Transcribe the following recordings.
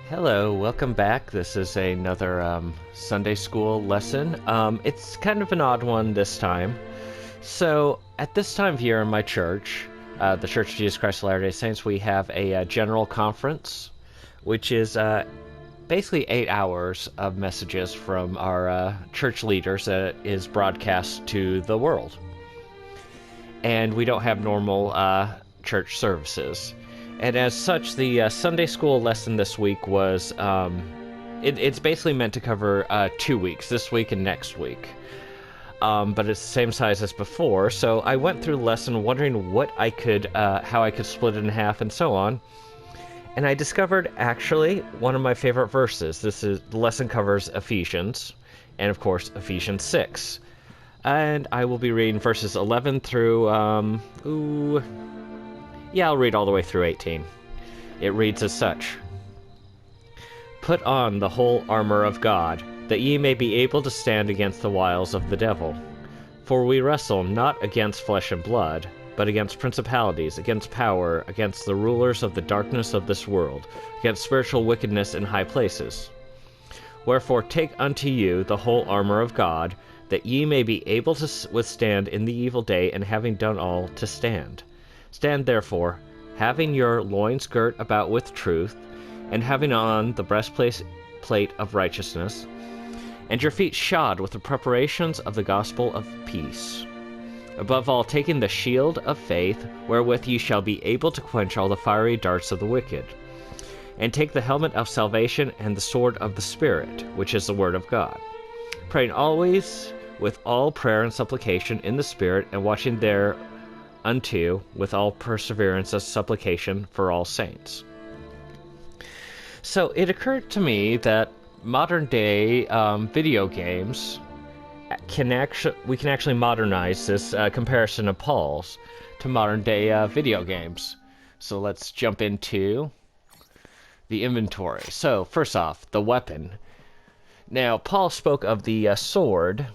Hello, welcome back. This is another Sunday school lesson. It's kind of an odd one this time. So, at this time of year in my church, the Church of Jesus Christ of Latter-day Saints, we have a general conference, which is basically 8 hours of messages from our church leaders that is broadcast to the world. And we don't have normal church services. And as such, the Sunday school lesson this week was, it's basically meant to cover 2 weeks, this week and next week. But it's the same size as before, so I went through the lesson wondering what I could, how I could split it in half and so on. And I discovered, actually, one of my favorite verses. The lesson covers Ephesians, and of course, Ephesians 6. And I will be reading verses 11 through, I'll read all the way through 18. It reads as such. Put on the whole armor of God, that ye may be able to stand against the wiles of the devil. For we wrestle not against flesh and blood, but against principalities, against power, against the rulers of the darkness of this world, against spiritual wickedness in high places. Wherefore take unto you the whole armor of God, that ye may be able to withstand in the evil day, and having done all, to stand. Stand therefore, having your loins girt about with truth, and having on the breastplate of righteousness, and your feet shod with the preparations of the gospel of peace. Above all, taking the shield of faith, wherewith ye shall be able to quench all the fiery darts of the wicked. And take the helmet of salvation and the sword of the Spirit, which is the word of God. Praying always with all prayer and supplication in the Spirit, and watching thereunto with all perseverance and supplication for all saints. So it occurred to me that modern day video games we can actually modernize this comparison of Paul's to modern day video games. So let's jump into the inventory. So first off, the weapon. Now Paul spoke of the sword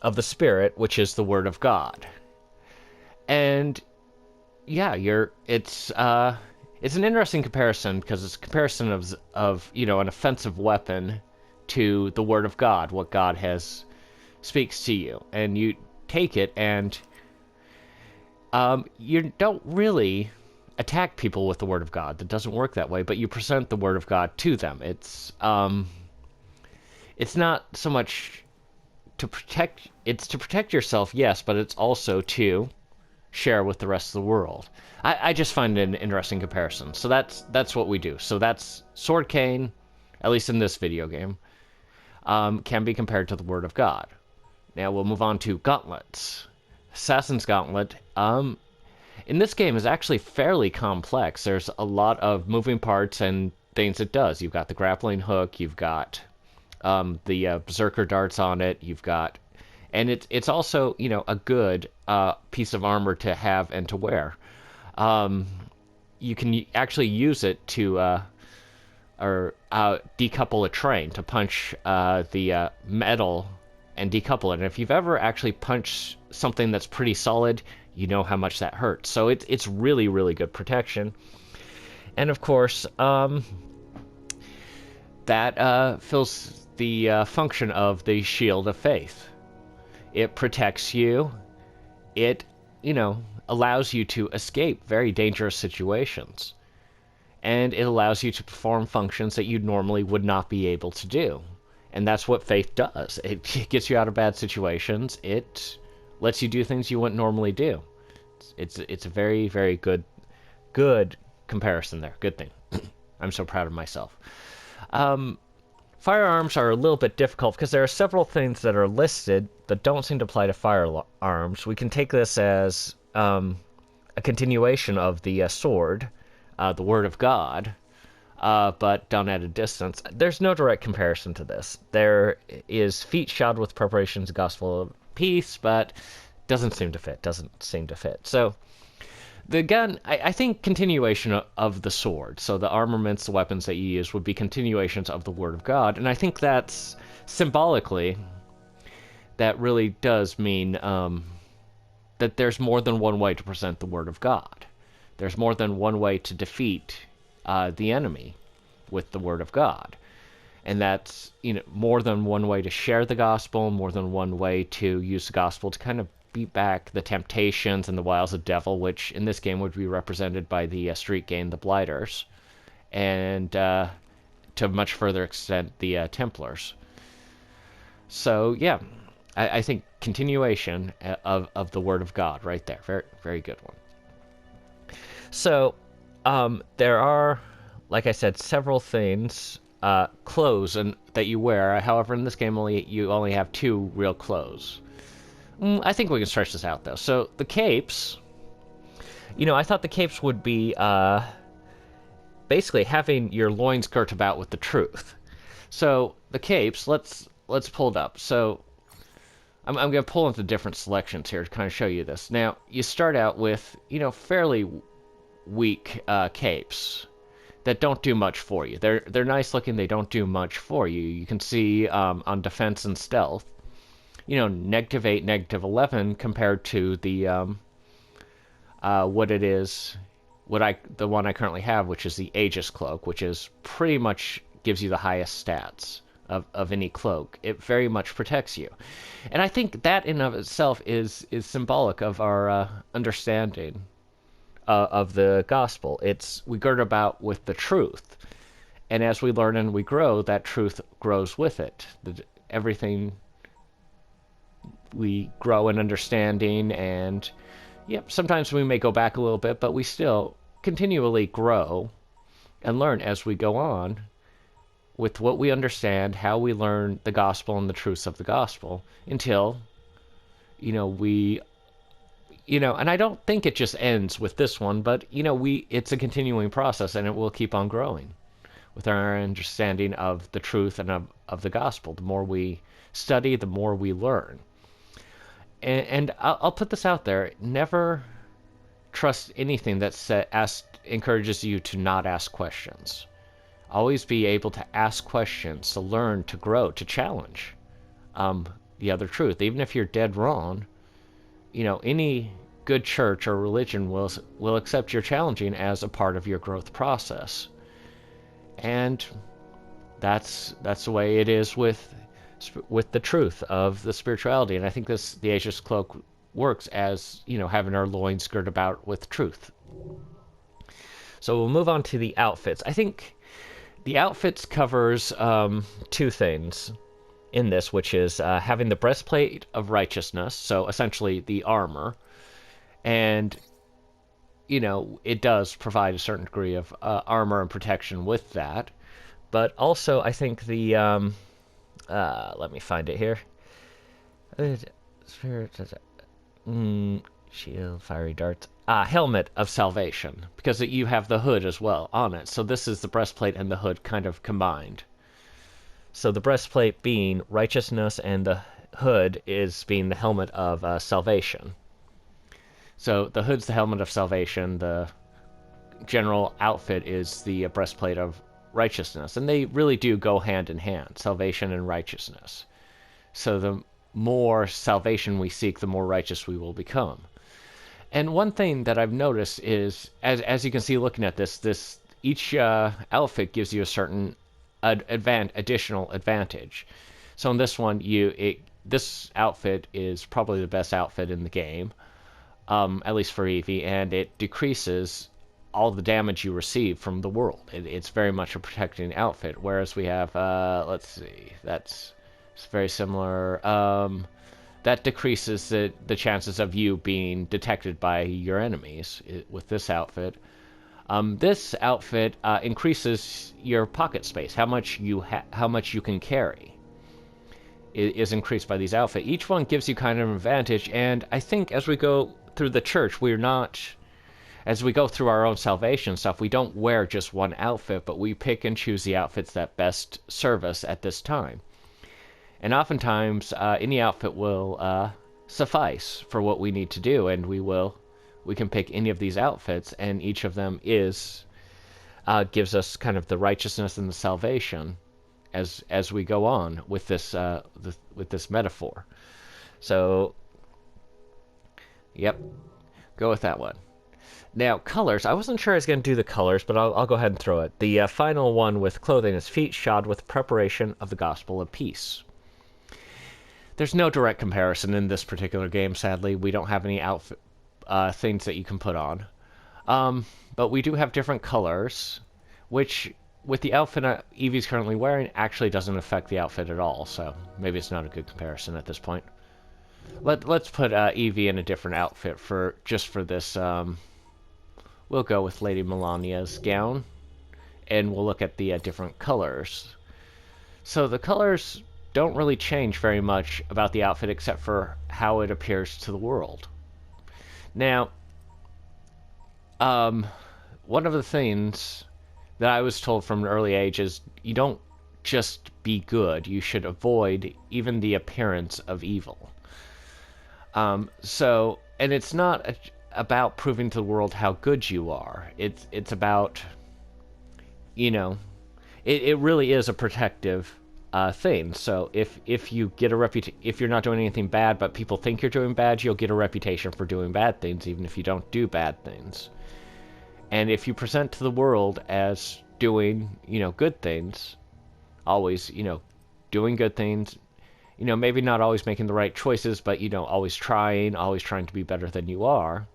of the Spirit, which is the word of God. And yeah, it's an interesting comparison, because it's a comparison of an offensive weapon to the word of God, what God speaks to you, and you take it, and you don't really attack people with the word of God. That doesn't work that way, but you present the word of God to them. It's not so much to protect. It's to protect yourself, yes, but it's also to share with the rest of the world. I just find it an interesting comparison. So that's what we do. So that's sword cane, at least in this video game, can be compared to the word of God. Now we'll move on to gauntlets. Assassin's Gauntlet, in this game, is actually fairly complex. There's a lot of moving parts and things it does. You've got the grappling hook, you've got the berserker darts on it, and it's also, a good piece of armor to have and to wear. You can actually use it to decouple a train, to punch the metal and decouple it. And if you've ever actually punched something that's pretty solid, you know how much that hurts. So it's really, really good protection. And of course, that fills the function of the shield of faith. It protects you. It, allows you to escape very dangerous situations. And it allows you to perform functions that you normally would not be able to do. And that's what faith does. It gets you out of bad situations. It lets you do things you wouldn't normally do. It's a very, very good comparison there. Good thing. I'm so proud of myself. Firearms are a little bit difficult because there are several things that are listed that don't seem to apply to firearms. We can take this as a continuation of the sword, the word of God, but done at a distance. There's no direct comparison to this. There is feet shod with preparations of gospel of peace, but doesn't seem to fit. So the gun, I think continuation of the sword. So the armaments, the weapons that you use would be continuations of the word of God. And I think that's symbolically, that really does mean that there's more than one way to present the word of God. There's more than one way to defeat the enemy with the Word of God. And that's, more than one way to share the gospel, more than one way to use the gospel to kind of beat back the temptations and the wiles of the devil, which in this game would be represented by the street gang, the Blighters, and to a much further extent, the Templars. So, yeah, I think continuation of the Word of God right there. Very, very good one. So, there are, like I said, several things, clothes that you wear. However, in this game, you only have 2 real clothes. I think we can stretch this out, though. So, the capes, I thought the capes would be basically having your loins girt about with the truth. So, the capes, let's pull it up. So, I'm going to pull into different selections here to kind of show you this. Now, you start out with, fairly weak capes that don't do much for you. They're nice looking, they don't do much for you. You can see on defense and stealth, -8, -11 compared to the the one I currently have, which is the Aegis Cloak, which is pretty much gives you the highest stats of any cloak. It very much protects you. And I think that in of itself is symbolic of our understanding of the gospel. We gird about with the truth. And as we learn and we grow, that truth grows with it. Everything we grow in understanding, and sometimes we may go back a little bit, but we still continually grow and learn as we go on with what we understand, how we learn the gospel and the truths of the gospel, until, and I don't think it just ends with this one, but, it's a continuing process, and it will keep on growing with our understanding of the truth and of the gospel. The more we study, the more we learn. And I'll put this out there: never trust anything that encourages you to not ask questions. Always be able to ask questions, to learn, to grow, to challenge the other truth. Even if you're dead wrong, any good church or religion will accept your challenging as a part of your growth process. And that's the way it is with the truth of the spirituality. And I think the Aegis Cloak works as, having our loins girt about with truth. So we'll move on to the outfits. I think the outfits covers 2 things in this, which is having the breastplate of righteousness, so essentially the armor, and it does provide a certain degree of armor and protection with that. But also, I think the let me find it here. Shield, fiery darts. Helmet of salvation, because you have the hood as well on it. So this is the breastplate and the hood kind of combined. So the breastplate being righteousness, and the hood is being the helmet of salvation. So the hood's the helmet of salvation. The general outfit is the breastplate of righteousness. And they really do go hand in hand, salvation and righteousness. So the more salvation we seek, the more righteous we will become. And one thing that I've noticed is, as you can see looking at this each outfit gives you a certain additional advantage. So in this one, this outfit is probably the best outfit in the game, at least for Eevee, and it decreases all the damage you receive from the world. It's very much a protecting outfit, whereas we have, let's see, it's very similar. That decreases the chances of you being detected by your enemies with this outfit. This outfit increases your pocket space. How much you can carry is increased by these outfits. Each one gives you kind of an advantage, and I think as we go through the church, as we go through our own salvation stuff, we don't wear just one outfit, but we pick and choose the outfits that best serve us at this time. And oftentimes, any outfit will suffice for what we need to do, and we can pick any of these outfits, and each of them gives us kind of the righteousness and the salvation as we go on with this metaphor. So, yep, go with that one. Now, colors. I wasn't sure I was going to do the colors, but I'll go ahead and throw it. The final one with clothing is feet shod with preparation of the gospel of peace. There's no direct comparison in this particular game, sadly. We don't have any outfit things that you can put on. But we do have different colors, which, with the outfit Evie's currently wearing, actually doesn't affect the outfit at all, so maybe it's not a good comparison at this point. Let's put Evie in a different outfit just for this. We'll go with Lady Melania's gown, and we'll look at the different colors. So the colors don't really change very much about the outfit except for how it appears to the world. Now, one of the things that I was told from an early age is you don't just be good, you should avoid even the appearance of evil. And it's not about proving to the world how good you are. It's about, it really is a protective thing. So if you get if you're not doing anything bad, but people think you're doing bad, you'll get a reputation for doing bad things, even if you don't do bad things. And if you present to the world as doing, good things, always, doing good things, maybe not always making the right choices, but, always trying to be better than you are,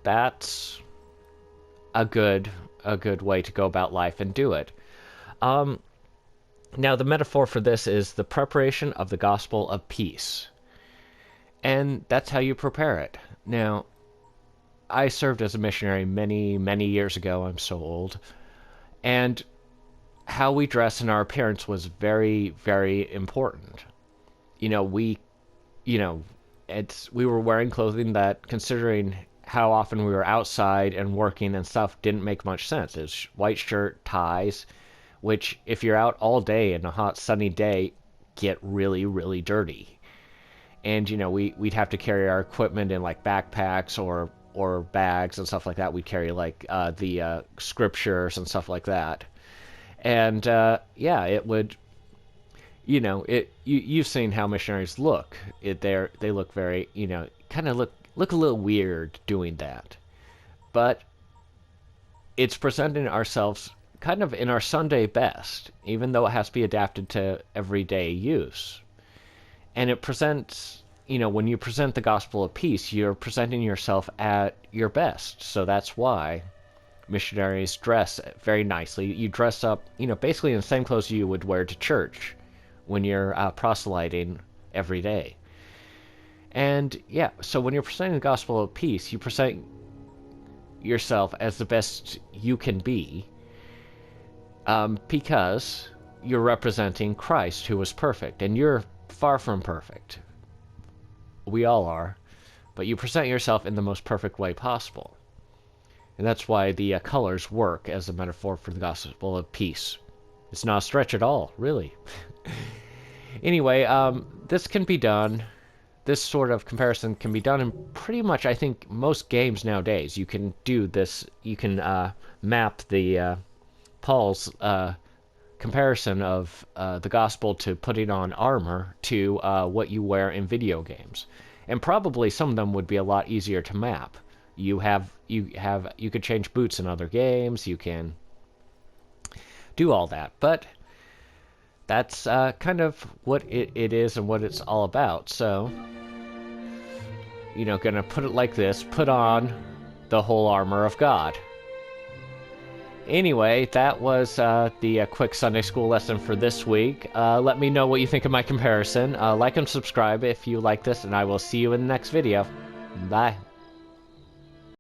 that's a good way to go about life and do it. Now, the metaphor for this is the preparation of the gospel of peace. And that's how you prepare it. Now, I served as a missionary many, many years ago. I'm so old. And how we dress and our appearance was very, very important. We were wearing clothing that, considering how often we were outside and working and stuff, didn't make much sense. It's white shirt, ties, which, if you're out all day in a hot, sunny day, get really, really dirty. And, we'd have to carry our equipment in, like, backpacks or bags and stuff like that. We'd carry, like, the scriptures and stuff like that. And, it would, you've seen how missionaries look. They look very, kind of look a little weird doing that. But it's presenting ourselves kind of in our Sunday best, even though it has to be adapted to everyday use. And it presents, when you present the gospel of peace, you're presenting yourself at your best. So that's why missionaries dress very nicely. You dress up, basically in the same clothes you would wear to church when you're proselyting every day. And so when you're presenting the gospel of peace, you present yourself as the best you can be, because you're representing Christ, who was perfect, and you're far from perfect. We all are, but you present yourself in the most perfect way possible. And that's why the colors work as a metaphor for the gospel of peace. It's not a stretch at all, really. Anyway, this can be done. This sort of comparison can be done in pretty much, I think, most games nowadays. You can do this. You can map the Paul's comparison of the gospel to putting on armor to what you wear in video games, and probably some of them would be a lot easier to map. You could change boots in other games. You can do all that, but that's kind of what it is and what it's all about. So, gonna put it like this: put on the whole armor of God. Anyway, that was the quick Sunday school lesson for this week. Let me know what you think of my comparison. Like and subscribe if you like this, and I will see you in the next video. Bye.